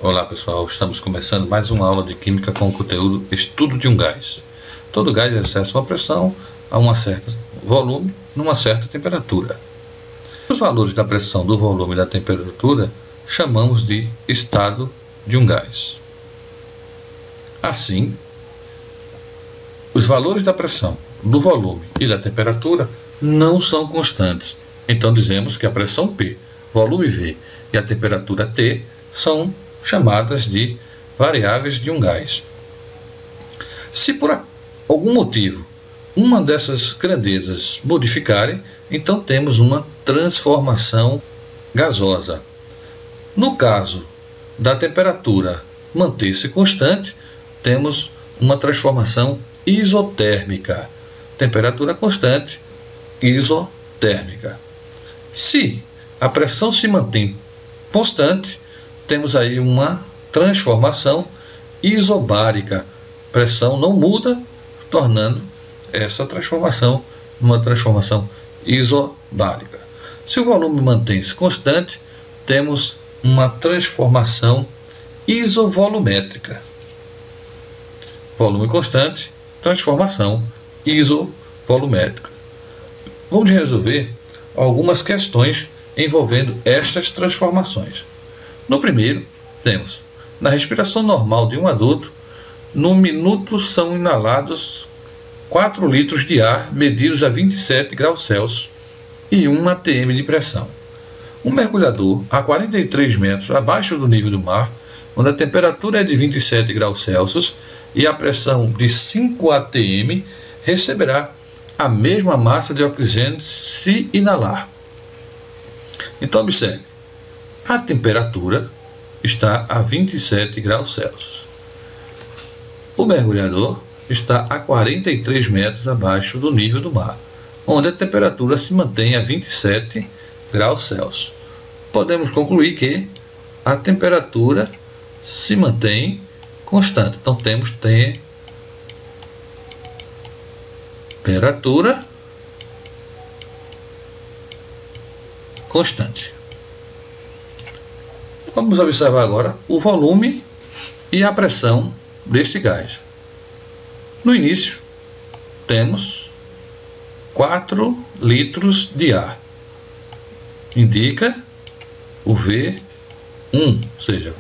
Olá pessoal, estamos começando mais uma aula de Química com o conteúdo Estudo de um gás. Todo gás exerce uma pressão a um certo volume numa certa temperatura. Os valores da pressão, do volume e da temperatura chamamos de estado de um gás. Assim, os valores da pressão, do volume e da temperatura não são constantes. Então dizemos que a pressão P, volume V e a temperatura T são chamadas de variáveis de um gás. Se por algum motivo uma dessas grandezas modificarem, então temos uma transformação gasosa. No caso da temperatura manter-se constante, temos uma transformação isotérmica. Temperatura constante, isotérmica. Se a pressão se mantém constante, temos aí uma transformação isobárica. Pressão não muda, tornando essa transformação uma transformação isobárica. Se o volume mantém-se constante, temos uma transformação isovolumétrica. Volume constante, transformação isovolumétrica. Vamos resolver algumas questões envolvendo estas transformações. No primeiro, temos, na respiração normal de um adulto, no minuto são inalados 4 litros de ar medidos a 27 graus Celsius e 1 atm de pressão. Um mergulhador a 43 metros abaixo do nível do mar, onde a temperatura é de 27 graus Celsius e a pressão de 5 atm, receberá a mesma massa de oxigênio se inalar. Então, observe. A temperatura está a 27 graus Celsius. O mergulhador está a 43 metros abaixo do nível do mar, onde a temperatura se mantém a 27 graus Celsius. Podemos concluir que a temperatura se mantém constante. Então temos temperatura constante. Vamos observar agora o volume e a pressão deste gás. No início, temos 4 litros de ar. Indica o V1, ou seja,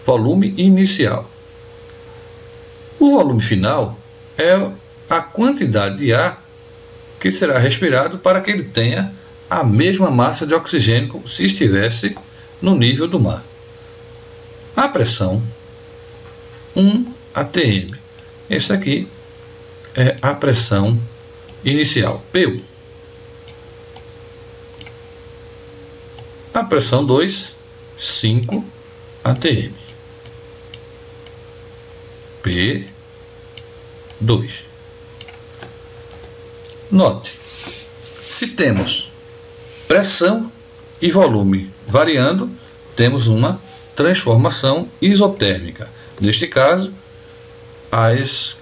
volume inicial. O volume final é a quantidade de ar que será respirado para que ele tenha a mesma massa de oxigênio se estivesse no nível do mar. A pressão 1 atm. Essa aqui é a pressão inicial, P1. A pressão 2, 5 atm. P2. Note, se temos pressão e volume variando, temos uma transformação isotérmica. Neste caso, as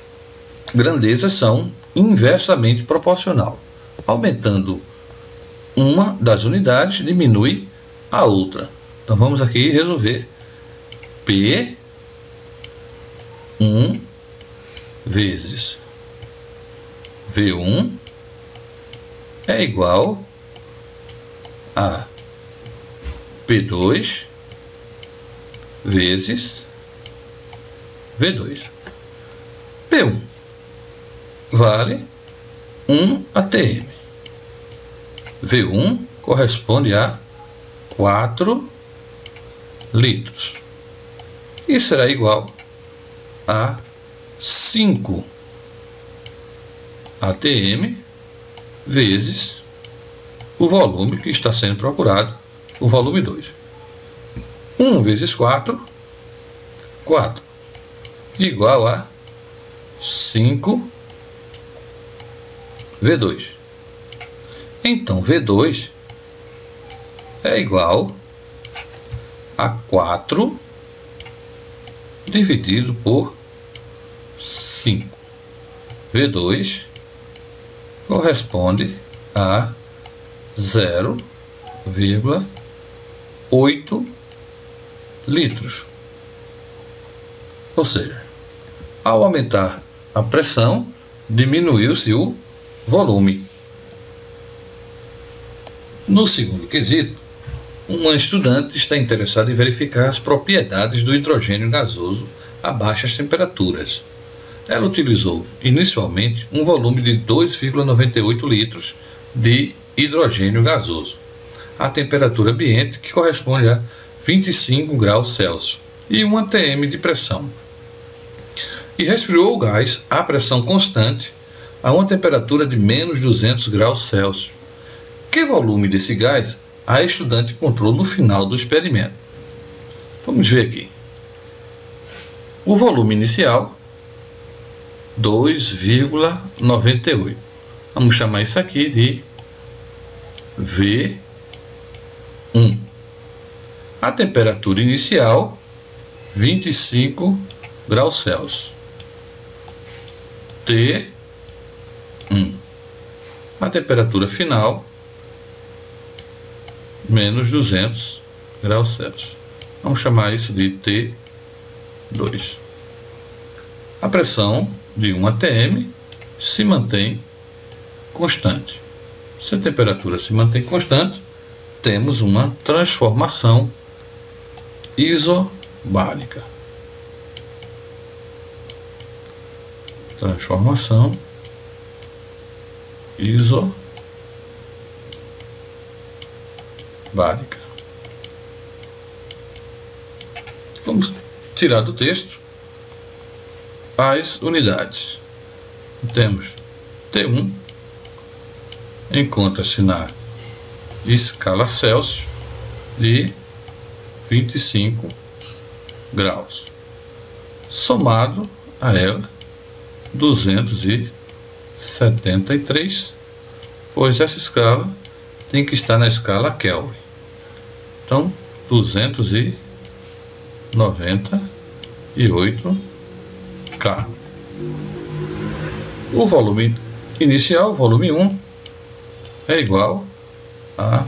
grandezas são inversamente proporcional. Aumentando uma das unidades, diminui a outra. Então vamos aqui resolver P1 vezes V1 é igual a P2 vezes V2. P1 vale 1 atm. V1 corresponde a 4 litros. E será igual a 5 atm vezes o volume que está sendo procurado, o volume 2. 1 vezes 4, 4, igual a 5 V2. Então, V2 é igual a 4 dividido por 5. V2 corresponde a 0,8 litros. Ou seja, ao aumentar a pressão, diminuiu-se o volume. No segundo quesito, uma estudante está interessada em verificar as propriedades do hidrogênio gasoso a baixas temperaturas. Ela utilizou, inicialmente, um volume de 2,98 litros de hidrogênio gasoso, a temperatura ambiente, que corresponde a 25 graus Celsius, e 1 atm de pressão. E resfriou o gás à pressão constante a uma temperatura de menos 200 graus Celsius. Que volume desse gás a estudante encontrou no final do experimento? Vamos ver aqui. O volume inicial, 2,98. Vamos chamar isso aqui de V1. A temperatura inicial, 25 graus Celsius. T1. A temperatura final, menos 200 graus Celsius. Vamos chamar isso de T2. A pressão de 1 atm se mantém constante. Se a temperatura se mantém constante, temos uma transformação isobárica. Transformação isobárica. Vamos tirar do texto as unidades. Temos T1, encontra-se na escala Celsius de 25 graus, somado a ela 273, pois essa escala tem que estar na escala Kelvin. Então, 298 K. O volume inicial, volume 1, é igual a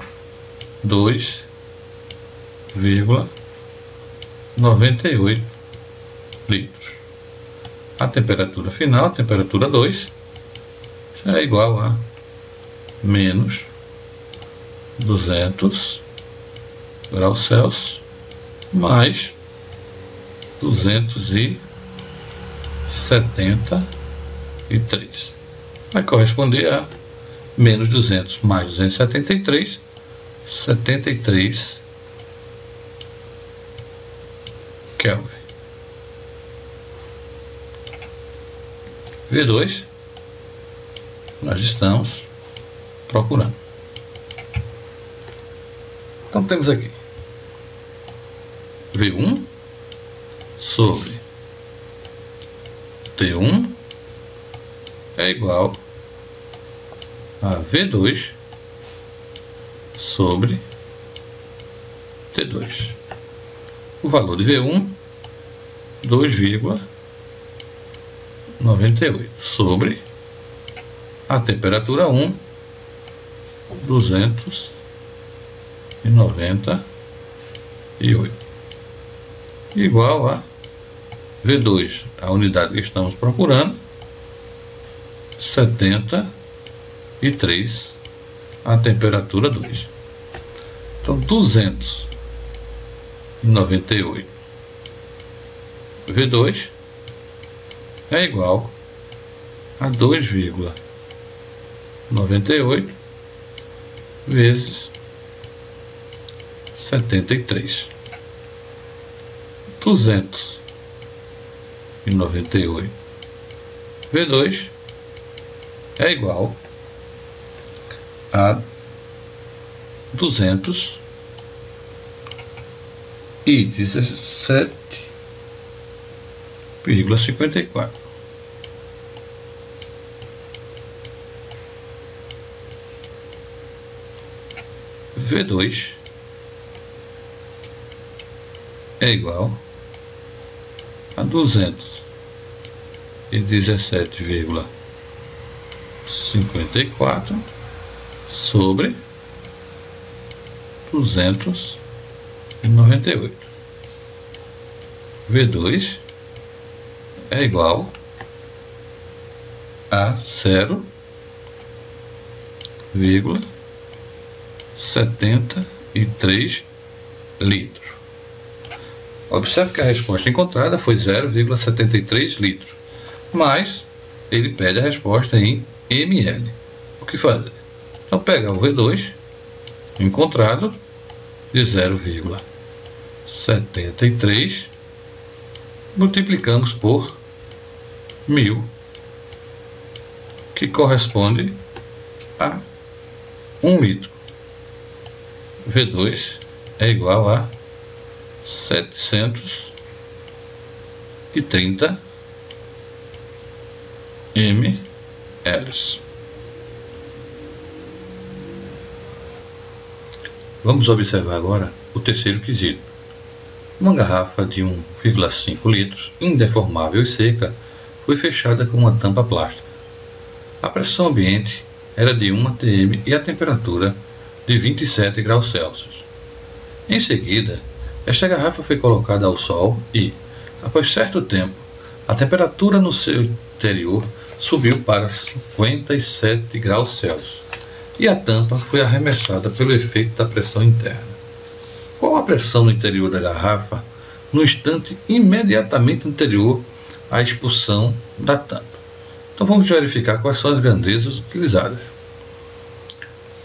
2,98 litros. A temperatura final, temperatura 2, é igual a menos 200 graus Celsius mais 273. Vai corresponder a menos 200 mais 273, 73 Kelvin. V2, nós estamos procurando. Então temos aqui V1 sobre T1 é igual a V2 sobre T2. O valor de V1, 2,98 sobre a temperatura 1, 298, igual a V2, a unidade que estamos procurando, 73, a temperatura 2. Então, 298 V2 é igual a 2,98 vezes 73. 298 V2 é igual a 217,54. V2 é igual a 217,54 sobre 298. V2 é igual a 0,73 litros. Observe que a resposta encontrada foi 0,73 litros, mas ele pede a resposta em ml. O que fazer? Então pega o V2 encontrado de 0,73, multiplicamos por 1000, que corresponde a 1 litro. V2 é igual a 730 ml. Vamos observar agora o terceiro quesito. Uma garrafa de 1,5 litros, indeformável e seca, foi fechada com uma tampa plástica. A pressão ambiente era de 1 atm e a temperatura de 27 graus Celsius. Em seguida, esta garrafa foi colocada ao sol e, após certo tempo, a temperatura no seu interior subiu para 57 graus Celsius e a tampa foi arremessada pelo efeito da pressão interna. Qual a pressão no interior da garrafa no instante imediatamente anterior à expulsão da tampa? Então vamos verificar quais são as grandezas utilizadas.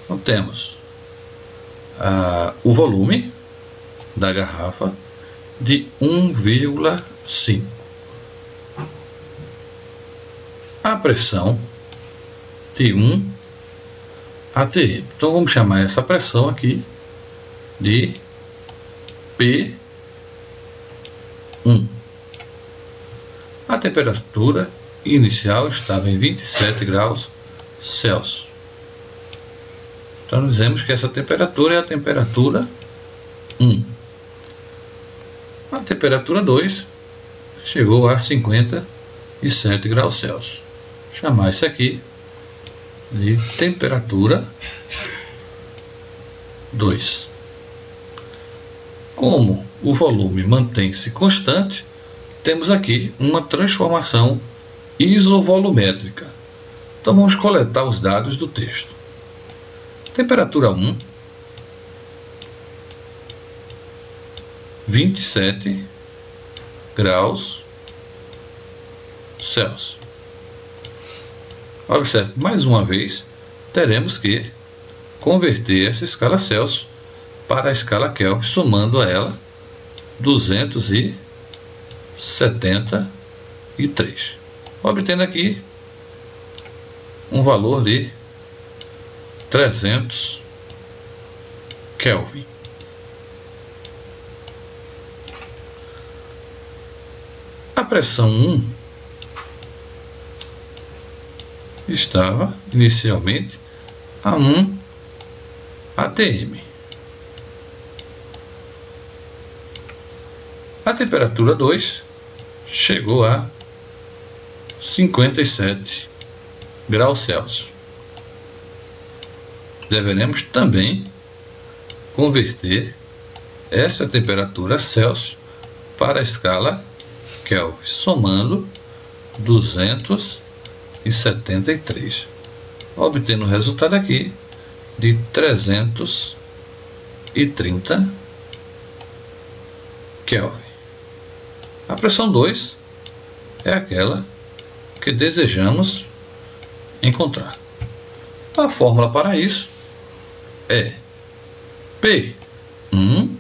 Então temos o volume da garrafa de 1,5. A pressão de 1 atm. Então vamos chamar essa pressão aqui de P1. A temperatura inicial estava em 27 graus Celsius. Então dizemos que essa temperatura é a temperatura 1. A temperatura 2 chegou a 57 graus Celsius. Vou chamar isso aqui de temperatura 2. Como o volume mantém-se constante, temos aqui uma transformação isovolumétrica. Então vamos coletar os dados do texto. Temperatura 1, 27 graus Celsius. Observe, mais uma vez, teremos que converter essa escala Celsius para a escala Kelvin, somando a ela 273, obtendo aqui um valor de 300 Kelvin. A pressão 1 estava inicialmente a 1 atm. A temperatura 2 chegou a 57 graus Celsius. Deveremos também converter essa temperatura Celsius para a escala Kelvin, somando 273, obtendo o resultado aqui de 330 Kelvin. A pressão 2 é aquela que desejamos encontrar. Então a fórmula para isso é P1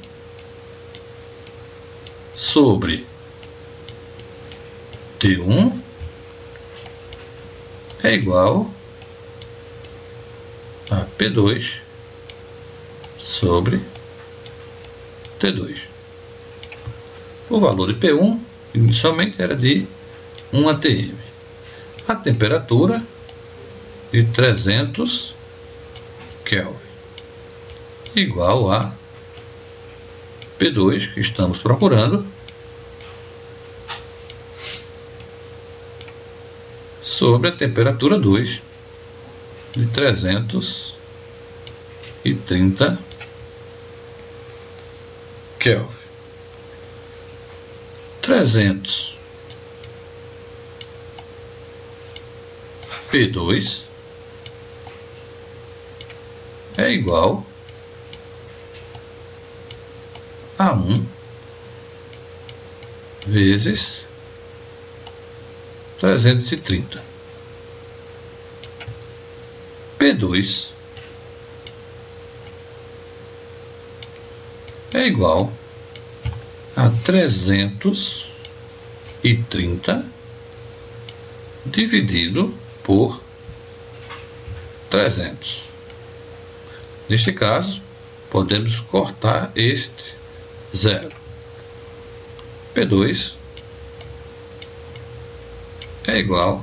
sobre T1 é igual a P2 sobre T2. O valor de P1 inicialmente era de 1 atm. A temperatura de 300 Kelvin, igual a P2 que estamos procurando sobre a temperatura 2 de 330 Kelvin. 300 P2 é igual a 1 vezes 330. P2 é igual a 330 dividido por 300. Neste caso, podemos cortar este zero. P2 é igual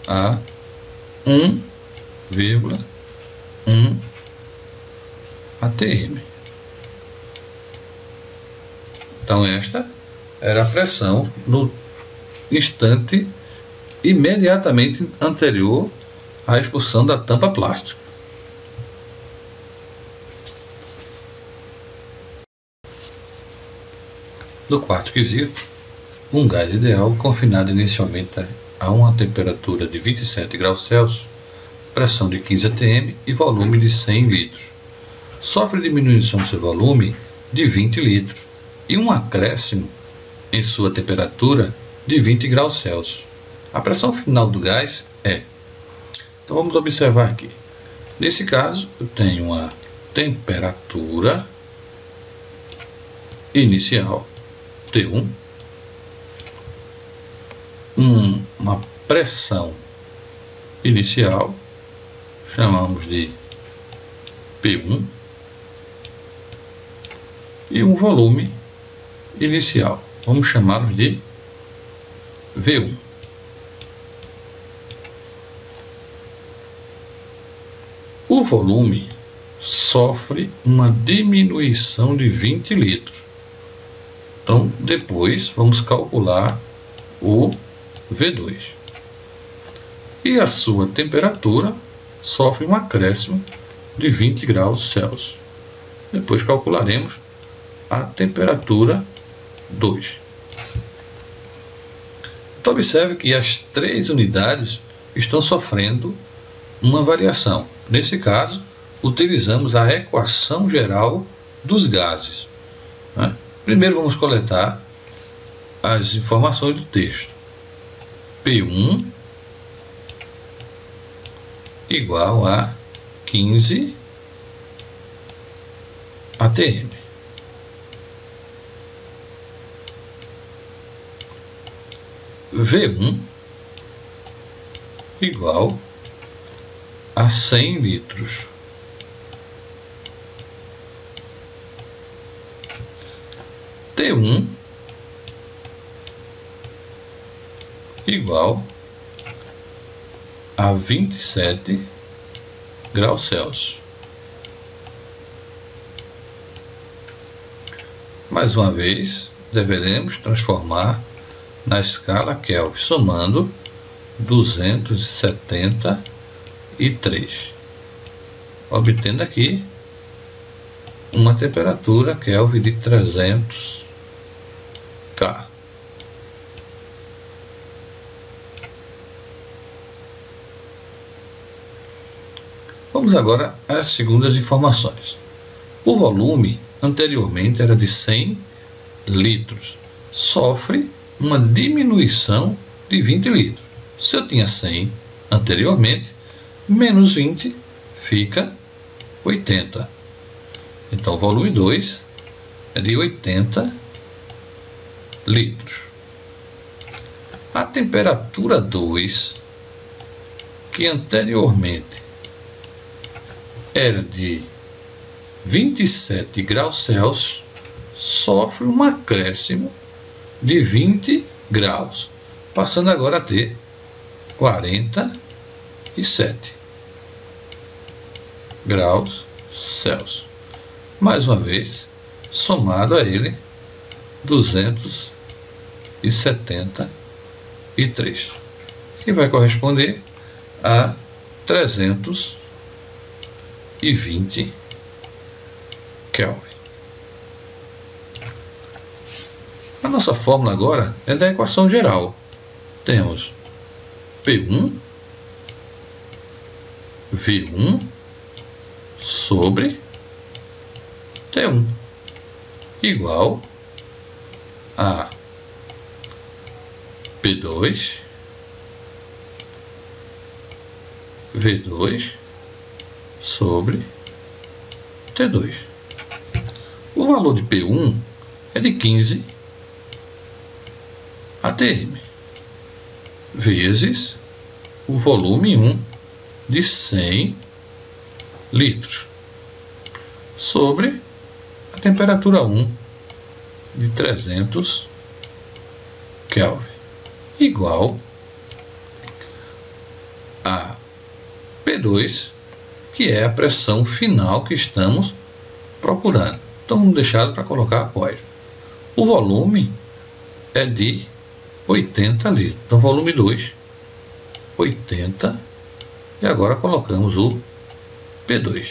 a 1,1 atm. Então esta era a pressão no instante imediatamente anterior à expulsão da tampa plástica. No quarto quesito, um gás ideal confinado inicialmente a uma temperatura de 27 graus Celsius, pressão de 15 atm e volume de 100 litros. Sofre diminuição de seu volume de 20 litros e um acréscimo em sua temperatura de 20 graus Celsius. A pressão final do gás é... Então vamos observar aqui. Nesse caso, eu tenho uma temperatura inicial, T1, uma pressão inicial, chamamos de P1, e um volume inicial, vamos chamá-lo de V1. O volume sofre uma diminuição de 20 litros. Então, depois vamos calcular o V2. E a sua temperatura sofre um acréscimo de 20 graus Celsius. Depois calcularemos a temperatura 2. Então, observe que as três unidades estão sofrendo uma variação. Nesse caso, utilizamos a equação geral dos gases, né? Primeiro vamos coletar as informações do texto. P1 igual a 15 atm. V1 igual a 100 litros. T1 igual a 27 graus Celsius. Mais uma vez, deveremos transformar na escala Kelvin, somando 273, obtendo aqui uma temperatura Kelvin de 300 K. Vamos agora às segundas informações. O volume anteriormente era de 100 litros. Sofre uma diminuição de 20 litros. Se eu tinha 100 anteriormente, menos 20 fica 80. Então, o volume 2 é de 80 litros. A temperatura 2, que anteriormente era de 27 graus Celsius, sofre um acréscimo de 20 graus, passando agora a ter 47 graus Celsius. Mais uma vez, somado a ele, 273, que vai corresponder a 320 Kelvin. A nossa fórmula agora é da equação geral. Temos P1 V1 sobre T1 igual a P2 V2 sobre T2. O valor de P1 é de 15 atm, vezes o volume 1 de 100 litros, sobre a temperatura 1 de 300 Kelvin, igual a P2, que é a pressão final que estamos procurando. Então vamos deixar para colocar após. O volume é de 80 litros. Então volume 2, 80. E agora colocamos o P2.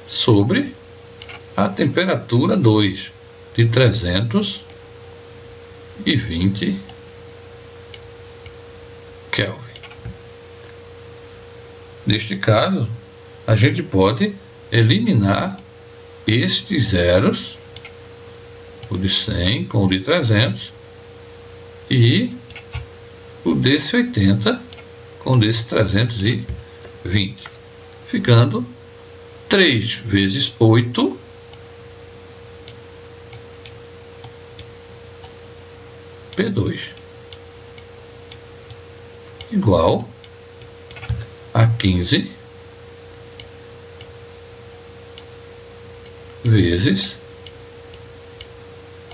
Sobre a temperatura 2 de 320 Kelvin. Neste caso, a gente pode eliminar estes zeros, o de 100 com o de 300 e o desse 80 com o desse 320, ficando 3 vezes 8 P2 igual a 15 vezes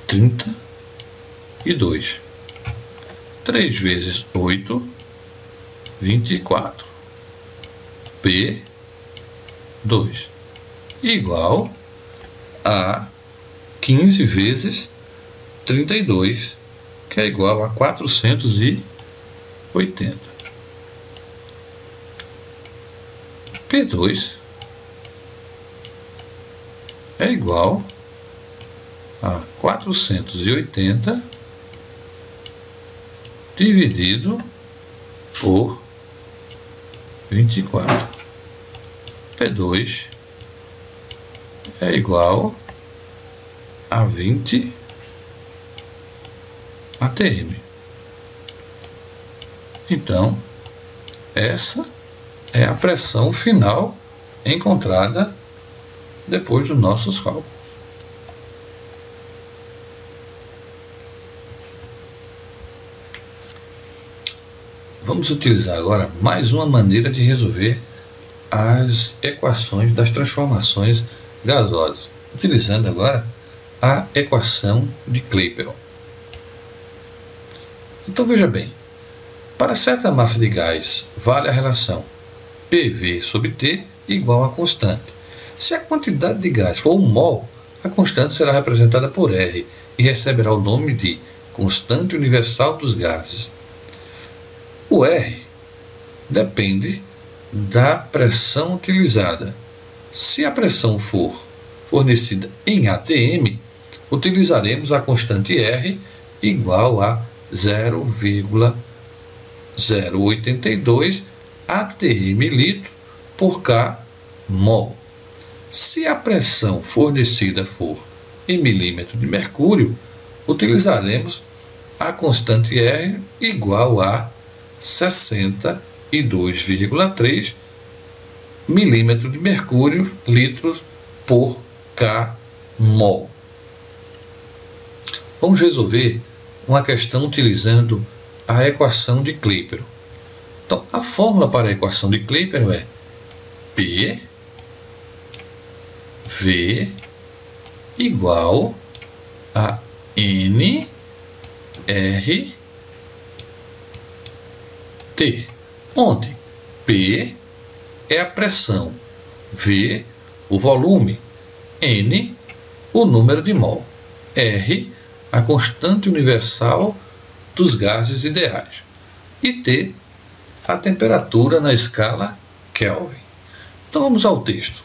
32. 3 vezes 8, 24. P2 igual a 15 vezes 32, que é igual a 480. P2 é igual a 480 dividido por 24. P2 é igual a 20 atm. Então, essa é a pressão final encontrada depois dos nossos cálculos. Vamos utilizar agora mais uma maneira de resolver as equações das transformações gasosas, utilizando agora a equação de Kleppel. Então veja bem, para certa massa de gás vale a relação PV sobre T igual a constante. Se a quantidade de gás for 1 mol, a constante será representada por R e receberá o nome de constante universal dos gases. O R depende da pressão utilizada. Se a pressão for fornecida em atm, utilizaremos a constante R igual a 0,082 atm litro por K mol. Se a pressão fornecida for em milímetro de mercúrio, utilizaremos a constante R igual a 62,3 milímetros de mercúrio litros por K mol. Vamos resolver uma questão utilizando a equação de Kleppel. Então, a fórmula para a equação de Kleppel é P V igual a N R T, onde P é a pressão, V o volume, N o número de mol, R a constante universal dos gases ideais e T a temperatura na escala Kelvin. Então vamos ao texto.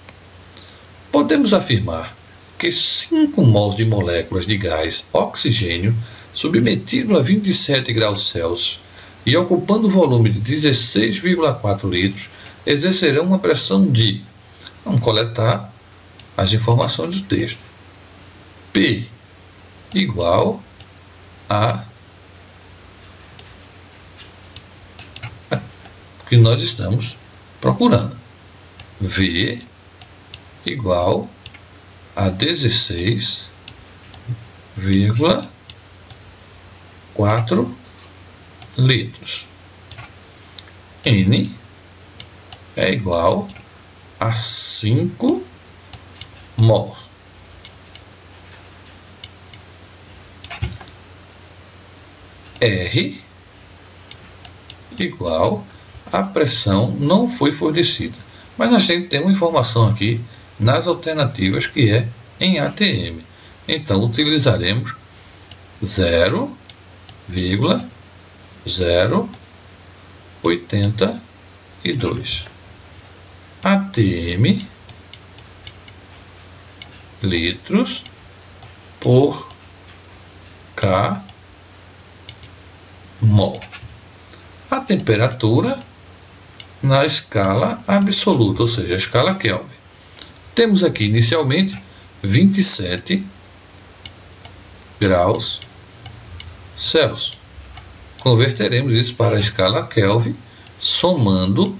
Podemos afirmar que 5 mols de moléculas de gás oxigênio submetido a 27 graus Celsius e ocupando o volume de 16,4 litros exercerão uma pressão de... Vamos coletar as informações do texto. P igual a que nós estamos procurando. V igual a 16,4 litros. N é igual a 5 mols. R igual a pressão não foi fornecida. Mas nós temos que ter uma informação aqui nas alternativas que é em ATM. Então utilizaremos 0,082 ATM litros por K mol. A temperatura na escala absoluta, ou seja, a escala Kelvin. Temos aqui inicialmente 27 graus Celsius. Converteremos isso para a escala Kelvin somando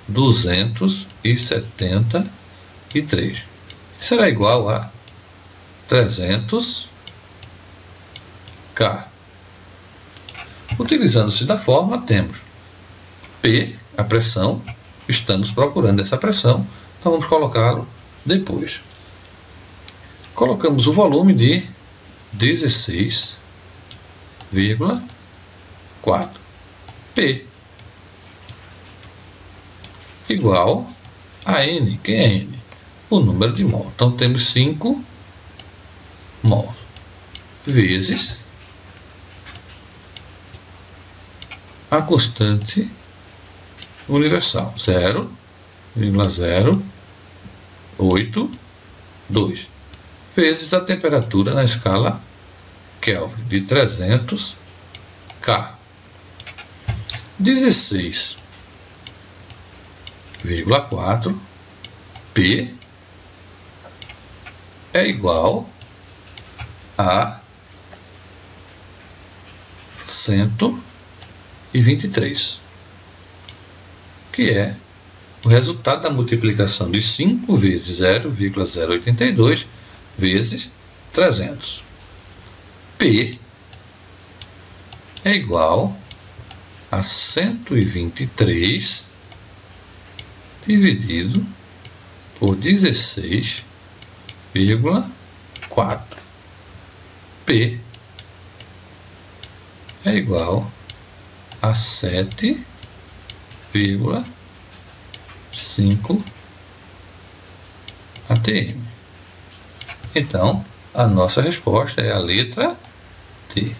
273. Será igual a 300 K. Utilizando-se da fórmula, temos P, a pressão, estamos procurando essa pressão, então vamos colocá-lo depois. Colocamos o volume de 16,4. P igual a N. Quem é N? O número de mol. Então temos 5 mol vezes a constante universal, 0,082, vezes a temperatura na escala Kelvin, de 300 K. 16,4 P é igual a 123, que é o resultado da multiplicação de 5 vezes 0,082 vezes 300. P é igual a 123 dividido por 16,4. P é igual a 7,5 ATM. Então, a nossa resposta é a letra T.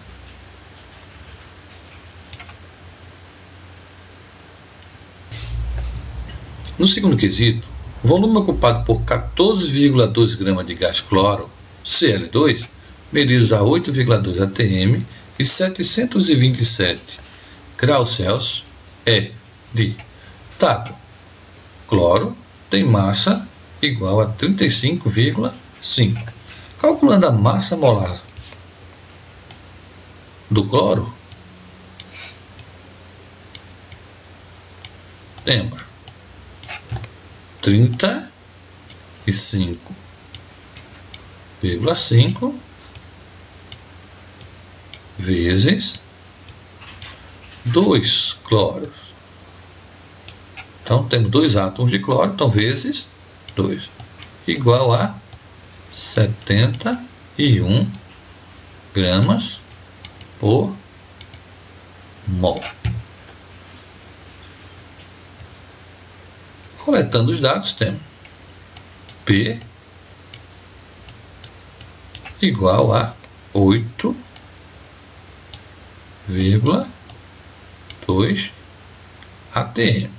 No segundo quesito, o volume ocupado por 14,2 gramas de gás cloro, Cl2, medidos a 8,2 atm e 727 graus Celsius, é de dado: cloro tem massa igual a 35,5. Calculando a massa molar do cloro, temos 35,5 vezes 2 cloros. Então temos 2 átomos de cloro, então vezes 2, igual a 71 gramas por mol. Coletando os dados, temos P igual a 8,2 atm.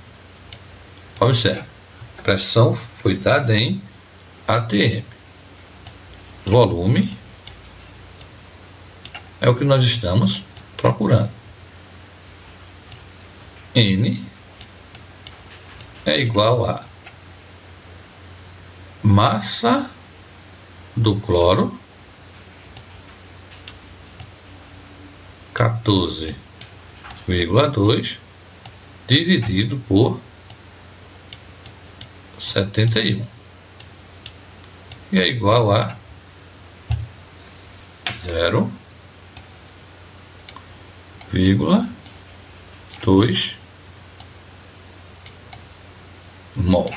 Observe, a pressão foi dada em atm. volume é o que nós estamos procurando. N é igual a massa do cloro, 14,2 dividido por 71, e é igual a 0,2 mol.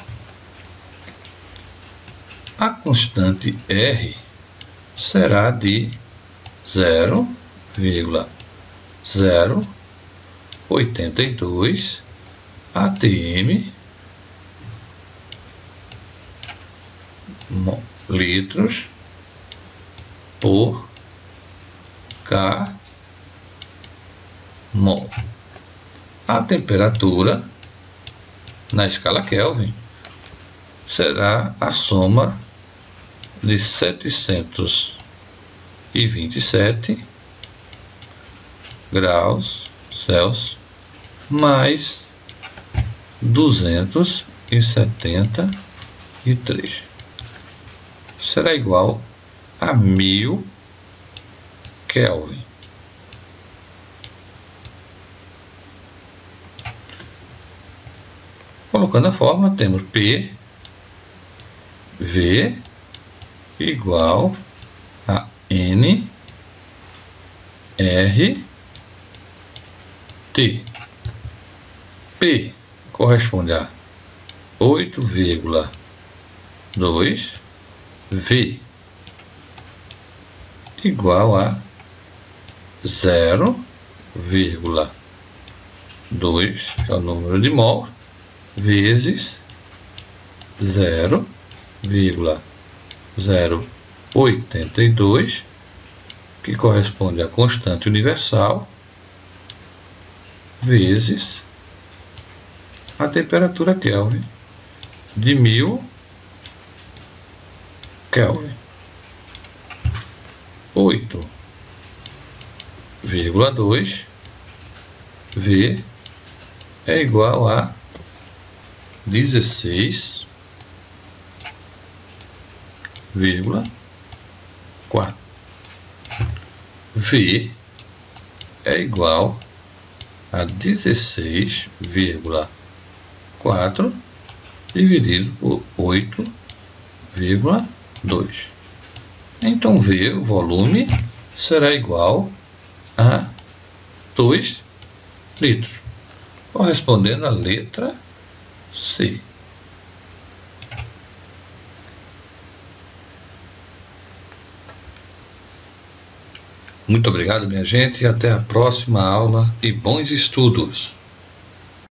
A constante R será de 0,082 atm litros por K mol. A temperatura na escala Kelvin será a soma de 727 graus Celsius mais 273. Será igual a 1000 Kelvin. Colocando a fórmula, temos P V igual a N R T. P corresponde a 8,2, V igual a 0,2, que é o número de mol, vezes 0,082, que corresponde à constante universal, vezes a temperatura Kelvin de 1000 Kelvin. 8,2 V é igual a 16,4. V é igual a 16,4 dividido por 8,2. Então V, o volume, será igual a 2 litros, correspondendo à letra C. Muito obrigado, minha gente, e até a próxima aula e bons estudos!